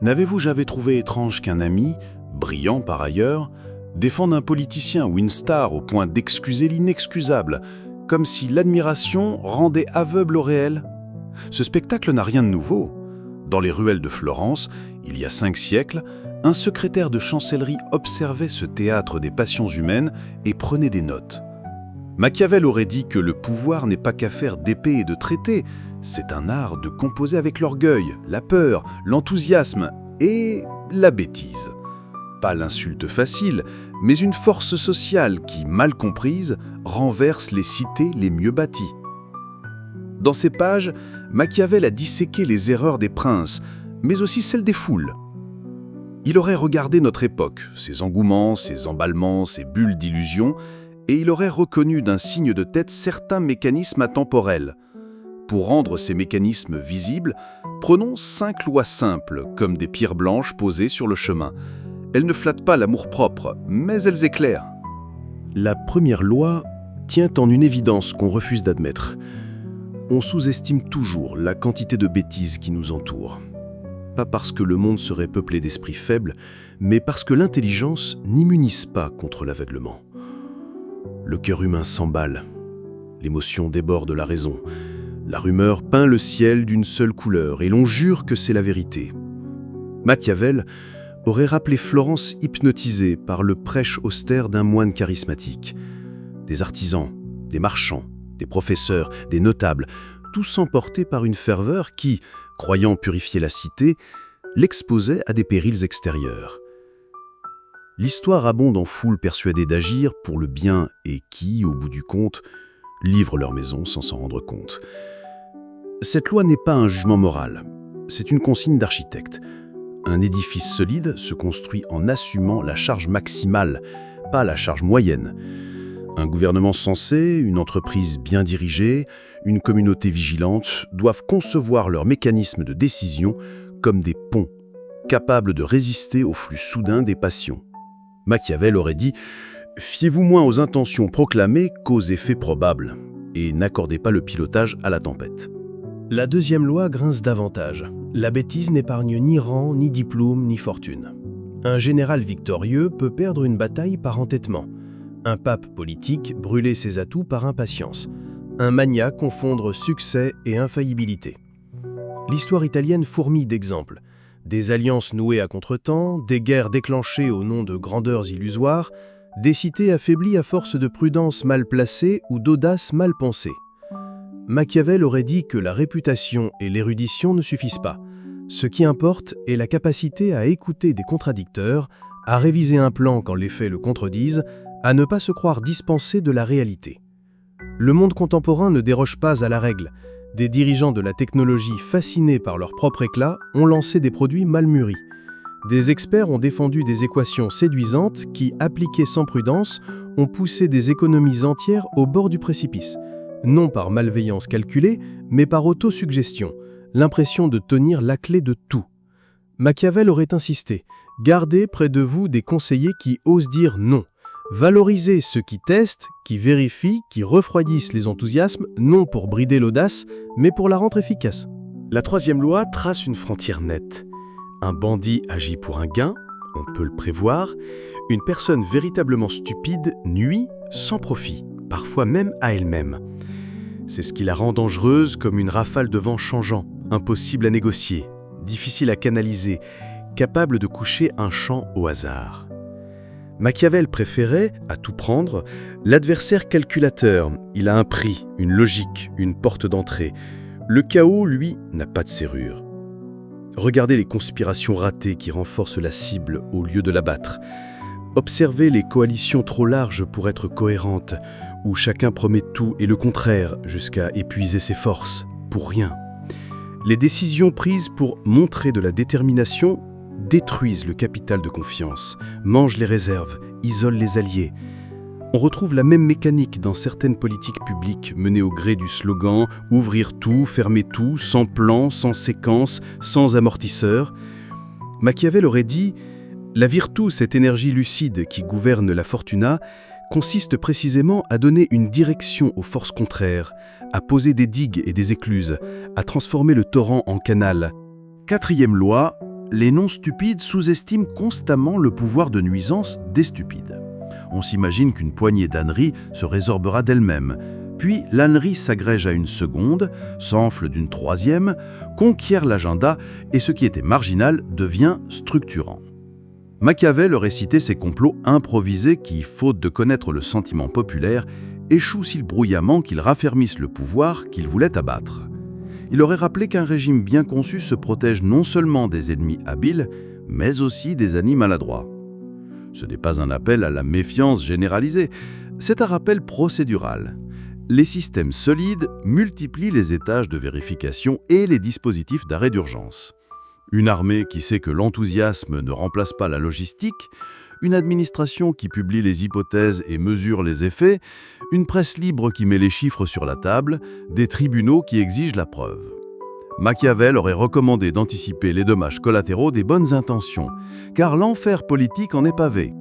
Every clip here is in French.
N'avez-vous jamais trouvé étrange qu'un ami, brillant par ailleurs, défende un politicien ou une star au point d'excuser l'inexcusable, comme si l'admiration rendait aveugle au réel? Ce spectacle n'a rien de nouveau. Dans les ruelles de Florence, il y a 5 siècles, un secrétaire de chancellerie observait ce théâtre des passions humaines et prenait des notes. Machiavel aurait dit que le pouvoir n'est pas qu'affaire d'épée et de traité, c'est un art de composer avec l'orgueil, la peur, l'enthousiasme et la bêtise. Pas l'insulte facile, mais une force sociale qui, mal comprise, renverse les cités les mieux bâties. Dans ces pages, Machiavel a disséqué les erreurs des princes, mais aussi celles des foules. Il aurait regardé notre époque, ses engouements, ses emballements, ses bulles d'illusion, et il aurait reconnu d'un signe de tête certains mécanismes atemporels. Pour rendre ces mécanismes visibles, prenons 5 lois simples, comme des pierres blanches posées sur le chemin. Elles ne flattent pas l'amour-propre, mais elles éclairent. La première loi tient en une évidence qu'on refuse d'admettre. On sous-estime toujours la quantité de bêtises qui nous entoure. Pas parce que le monde serait peuplé d'esprits faibles, mais parce que l'intelligence n'immunise pas contre l'aveuglement. Le cœur humain s'emballe, l'émotion déborde la raison, la rumeur peint le ciel d'une seule couleur et l'on jure que c'est la vérité. Machiavel aurait rappelé Florence hypnotisée par le prêche austère d'un moine charismatique. Des artisans, des marchands, des professeurs, des notables, tous emportés par une ferveur qui, croyant purifier la cité, l'exposait à des périls extérieurs. L'histoire abonde en foules persuadées d'agir pour le bien et qui, au bout du compte, livrent leur maison sans s'en rendre compte. Cette loi n'est pas un jugement moral, c'est une consigne d'architecte. Un édifice solide se construit en assumant la charge maximale, pas la charge moyenne. Un gouvernement sensé, une entreprise bien dirigée, une communauté vigilante doivent concevoir leurs mécanismes de décision comme des ponts, capables de résister au flux soudain des passions. Machiavel aurait dit « Fiez-vous moins aux intentions proclamées qu'aux effets probables, et n'accordez pas le pilotage à la tempête. » La deuxième loi grince davantage. La bêtise n'épargne ni rang, ni diplôme, ni fortune. Un général victorieux peut perdre une bataille par entêtement. Un pape politique brûler ses atouts par impatience. Un magnat confondre succès et infaillibilité. L'histoire italienne fourmille d'exemples. Des alliances nouées à contretemps, des guerres déclenchées au nom de grandeurs illusoires, des cités affaiblies à force de prudence mal placée ou d'audace mal pensée. Machiavel aurait dit que la réputation et l'érudition ne suffisent pas. Ce qui importe est la capacité à écouter des contradicteurs, à réviser un plan quand les faits le contredisent, à ne pas se croire dispensé de la réalité. Le monde contemporain ne déroge pas à la règle. Des dirigeants de la technologie fascinés par leur propre éclat ont lancé des produits mal mûris. Des experts ont défendu des équations séduisantes qui, appliquées sans prudence, ont poussé des économies entières au bord du précipice. Non par malveillance calculée, mais par autosuggestion, l'impression de tenir la clé de tout. Machiavel aurait insisté « Gardez près de vous des conseillers qui osent dire non. Valorisez ceux qui testent, qui vérifient, qui refroidissent les enthousiasmes, non pour brider l'audace, mais pour la rendre efficace. » La troisième loi trace une frontière nette. Un bandit agit pour un gain, on peut le prévoir. Une personne véritablement stupide nuit sans profit, parfois même à elle-même. C'est ce qui la rend dangereuse comme une rafale de vent changeant, impossible à négocier, difficile à canaliser, capable de coucher un champ au hasard. Machiavel préférait, à tout prendre, l'adversaire calculateur. Il a un prix, une logique, une porte d'entrée. Le chaos, lui, n'a pas de serrure. Regardez les conspirations ratées qui renforcent la cible au lieu de l'abattre. Observez les coalitions trop larges pour être cohérentes, où chacun promet tout et le contraire jusqu'à épuiser ses forces, pour rien. Les décisions prises pour montrer de la détermination détruisent le capital de confiance, mangent les réserves, isolent les alliés. On retrouve la même mécanique dans certaines politiques publiques menées au gré du slogan « Ouvrir tout, fermer tout, sans plan, sans séquence, sans amortisseur ». Machiavel aurait dit « La virtu, cette énergie lucide qui gouverne la fortuna, consiste précisément à donner une direction aux forces contraires, à poser des digues et des écluses, à transformer le torrent en canal. » Quatrième loi, Les non-stupides sous-estiment constamment le pouvoir de nuisance des stupides. On s'imagine qu'une poignée d'âneries se résorbera d'elle-même, puis l'ânerie s'agrège à une seconde, s'enfle d'une troisième, conquiert l'agenda et ce qui était marginal devient structurant. Machiavel aurait cité ces complots improvisés qui, faute de connaître le sentiment populaire, échouent si bruyamment qu'ils raffermissent le pouvoir qu'il voulait abattre. Il aurait rappelé qu'un régime bien conçu se protège non seulement des ennemis habiles, mais aussi des ennemis maladroits. Ce n'est pas un appel à la méfiance généralisée, c'est un rappel procédural. Les systèmes solides multiplient les étages de vérification et les dispositifs d'arrêt d'urgence. Une armée qui sait que l'enthousiasme ne remplace pas la logistique, une administration qui publie les hypothèses et mesure les effets, une presse libre qui met les chiffres sur la table, des tribunaux qui exigent la preuve. Machiavel aurait recommandé d'anticiper les dommages collatéraux des bonnes intentions, car l'enfer politique en est pavé.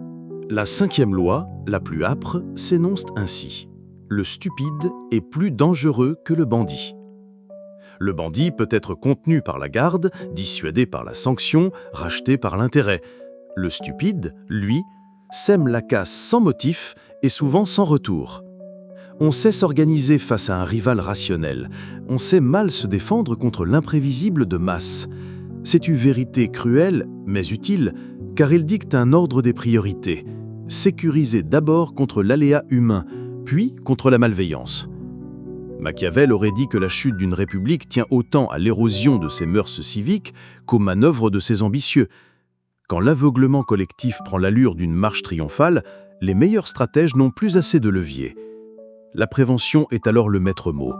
La 5e loi, la plus âpre, s'énonce ainsi. Le stupide est plus dangereux que le bandit. Le bandit peut être contenu par la garde, dissuadé par la sanction, racheté par l'intérêt. Le stupide, lui, sème la casse sans motif et souvent sans retour. On sait s'organiser face à un rival rationnel. On sait mal se défendre contre l'imprévisible de masse. C'est une vérité cruelle, mais utile, car il dicte un ordre des priorités. Sécuriser d'abord contre l'aléa humain, puis contre la malveillance. Machiavel aurait dit que la chute d'une république tient autant à l'érosion de ses mœurs civiques qu'aux manœuvres de ses ambitieux. Quand l'aveuglement collectif prend l'allure d'une marche triomphale, les meilleurs stratèges n'ont plus assez de levier. La prévention est alors le maître mot.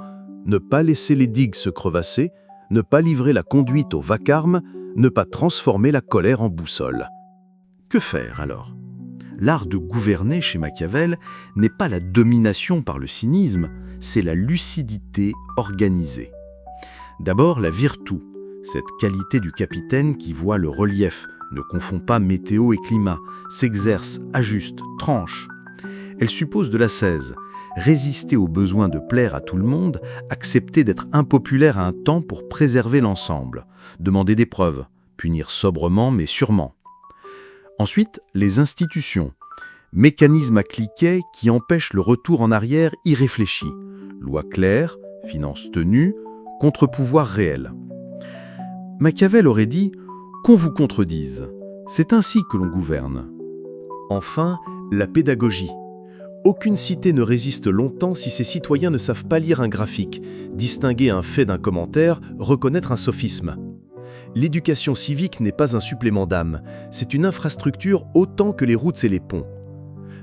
Ne pas laisser les digues se crevasser, ne pas livrer la conduite au vacarme, ne pas transformer la colère en boussole. Que faire alors ? L'art de gouverner chez Machiavel n'est pas la domination par le cynisme, c'est la lucidité organisée. D'abord, la virtu, cette qualité du capitaine qui voit le relief, ne confond pas météo et climat, s'exerce, ajuste, tranche. Elle suppose de l'ascèse, résister au besoin de plaire à tout le monde, accepter d'être impopulaire à un temps pour préserver l'ensemble, demander des preuves, punir sobrement mais sûrement. Ensuite, les institutions, mécanismes à cliquet qui empêchent le retour en arrière irréfléchi, loi claire, finances tenues, contre-pouvoir réel. Machiavel aurait dit « qu'on vous contredise, c'est ainsi que l'on gouverne ». Enfin, la pédagogie. Aucune cité ne résiste longtemps si ses citoyens ne savent pas lire un graphique, distinguer un fait d'un commentaire, reconnaître un sophisme. L'éducation civique n'est pas un supplément d'âme, c'est une infrastructure autant que les routes et les ponts.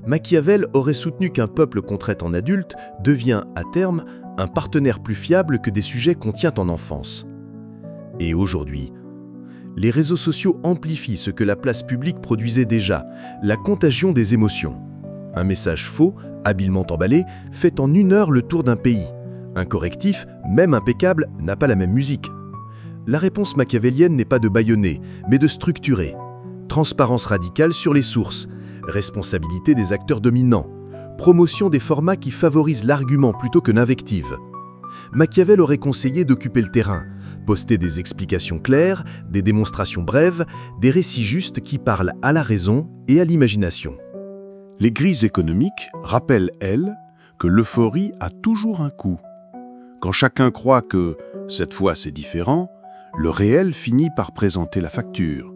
Machiavel aurait soutenu qu'un peuple qu'on traite en adulte devient, à terme, un partenaire plus fiable que des sujets qu'on tient en enfance. Et aujourd'hui, les réseaux sociaux amplifient ce que la place publique produisait déjà, la contagion des émotions. Un message faux, habilement emballé, fait en 1 heure le tour d'un pays. Un correctif, même impeccable, n'a pas la même musique. La réponse machiavélienne n'est pas de bâillonner, mais de structurer. Transparence radicale sur les sources, responsabilité des acteurs dominants, promotion des formats qui favorisent l'argument plutôt que l'invective. Machiavel aurait conseillé d'occuper le terrain, poster des explications claires, des démonstrations brèves, des récits justes qui parlent à la raison et à l'imagination. Les grilles économiques rappellent, elles, que l'euphorie a toujours un coût. Quand chacun croit que, cette fois c'est différent, le réel finit par présenter la facture.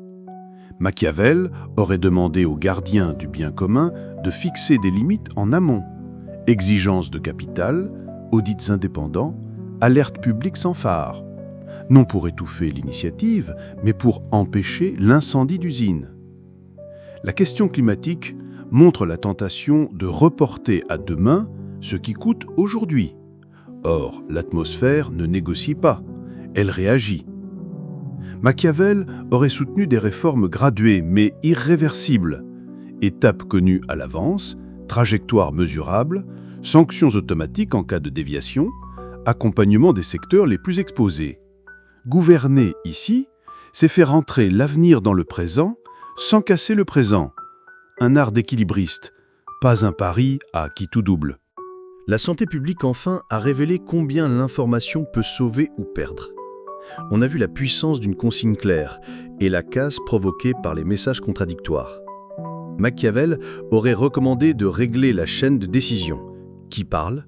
Machiavel aurait demandé aux gardiens du bien commun de fixer des limites en amont. Exigences de capital, audits indépendants, alertes publiques sans phare. Non pour étouffer l'initiative, mais pour empêcher l'incendie d'usine. La question climatique montre la tentation de reporter à demain ce qui coûte aujourd'hui. Or, l'atmosphère ne négocie pas, elle réagit. Machiavel aurait soutenu des réformes graduées mais irréversibles, étapes connues à l'avance, trajectoire mesurable, sanctions automatiques en cas de déviation, accompagnement des secteurs les plus exposés. Gouverner ici, c'est faire entrer l'avenir dans le présent sans casser le présent. Un art d'équilibriste, pas un pari à qui tout double. La santé publique enfin a révélé combien l'information peut sauver ou perdre. On a vu la puissance d'une consigne claire et la casse provoquée par les messages contradictoires. Machiavel aurait recommandé de régler la chaîne de décision. Qui parle?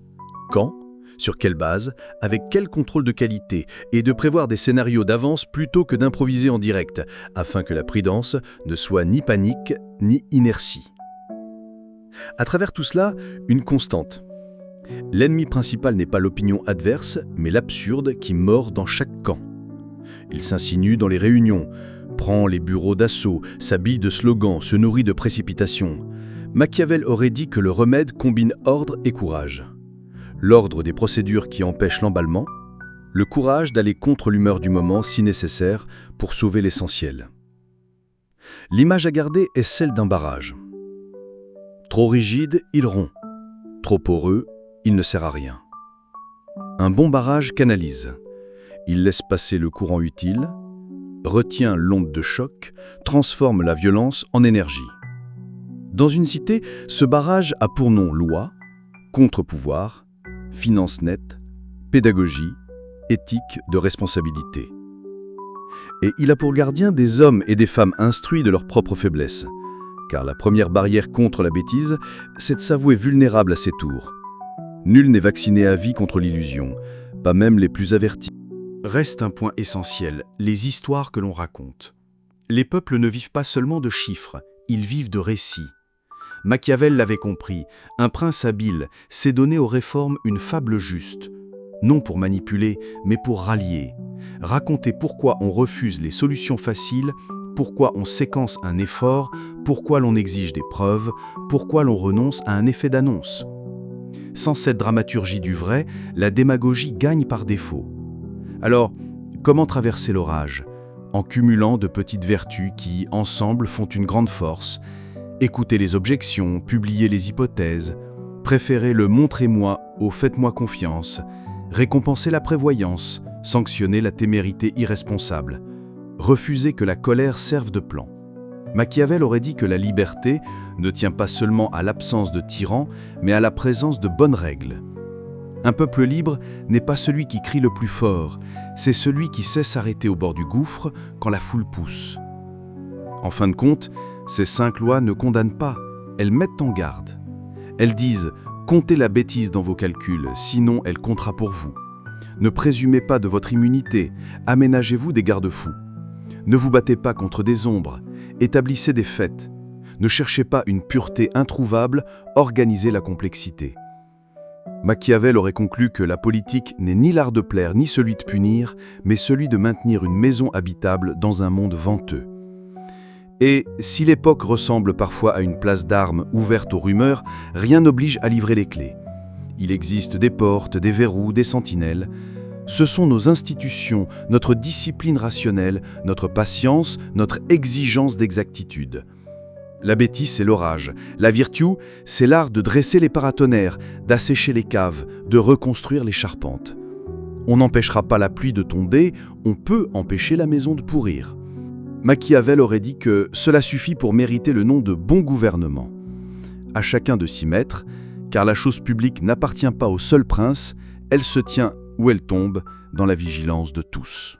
Quand? Sur quelle base? Avec quel contrôle de qualité? Et de prévoir des scénarios d'avance plutôt que d'improviser en direct, afin que la prudence ne soit ni panique ni inertie. À travers tout cela, une constante. L'ennemi principal n'est pas l'opinion adverse, mais l'absurde qui mord dans chaque camp. Il s'insinue dans les réunions, prend les bureaux d'assaut, s'habille de slogans, se nourrit de précipitations. Machiavel aurait dit que le remède combine ordre et courage. L'ordre des procédures qui empêchent l'emballement, le courage d'aller contre l'humeur du moment si nécessaire pour sauver l'essentiel. L'image à garder est celle d'un barrage. Trop rigide, il rompt. Trop poreux, il ne sert à rien. Un bon barrage canalise. Il laisse passer le courant utile, retient l'onde de choc, transforme la violence en énergie. Dans une cité, ce barrage a pour nom loi, contre-pouvoir, finance nette, pédagogie, éthique de responsabilité. Et il a pour gardien des hommes et des femmes instruits de leurs propres faiblesses. Car la première barrière contre la bêtise, c'est de s'avouer vulnérable à ses tours. Nul n'est vacciné à vie contre l'illusion, pas même les plus avertis. Reste un point essentiel, les histoires que l'on raconte. Les peuples ne vivent pas seulement de chiffres, ils vivent de récits. Machiavel l'avait compris, un prince habile s'est donné aux réformes une fable juste, non pour manipuler, mais pour rallier. Raconter pourquoi on refuse les solutions faciles, pourquoi on séquence un effort, pourquoi l'on exige des preuves, pourquoi l'on renonce à un effet d'annonce. Sans cette dramaturgie du vrai, la démagogie gagne par défaut. Alors, comment traverser l'orage? En cumulant de petites vertus qui, ensemble, font une grande force. Écouter les objections, publier les hypothèses, préférer le « montrez-moi » au « faites-moi confiance », récompenser la prévoyance, sanctionner la témérité irresponsable, refuser que la colère serve de plan. Machiavel aurait dit que la liberté ne tient pas seulement à l'absence de tyrans, mais à la présence de bonnes règles. Un peuple libre n'est pas celui qui crie le plus fort, c'est celui qui sait s'arrêter au bord du gouffre quand la foule pousse. En fin de compte, ces 5 lois ne condamnent pas, elles mettent en garde. Elles disent « comptez la bêtise dans vos calculs, sinon elle comptera pour vous. Ne présumez pas de votre immunité, aménagez-vous des garde-fous. Ne vous battez pas contre des ombres, établissez des faits. Ne cherchez pas une pureté introuvable, organisez la complexité. » Machiavel aurait conclu que la politique n'est ni l'art de plaire ni celui de punir, mais celui de maintenir une maison habitable dans un monde venteux. Et si l'époque ressemble parfois à une place d'armes ouverte aux rumeurs, rien n'oblige à livrer les clés. Il existe des portes, des verrous, des sentinelles. Ce sont nos institutions, notre discipline rationnelle, notre patience, notre exigence d'exactitude. La bêtise, c'est l'orage. La vertu, c'est l'art de dresser les paratonnerres, d'assécher les caves, de reconstruire les charpentes. On n'empêchera pas la pluie de tomber, on peut empêcher la maison de pourrir. Machiavel aurait dit que cela suffit pour mériter le nom de bon gouvernement. À chacun de s'y mettre, car la chose publique n'appartient pas au seul prince, elle se tient où elle tombe, dans la vigilance de tous.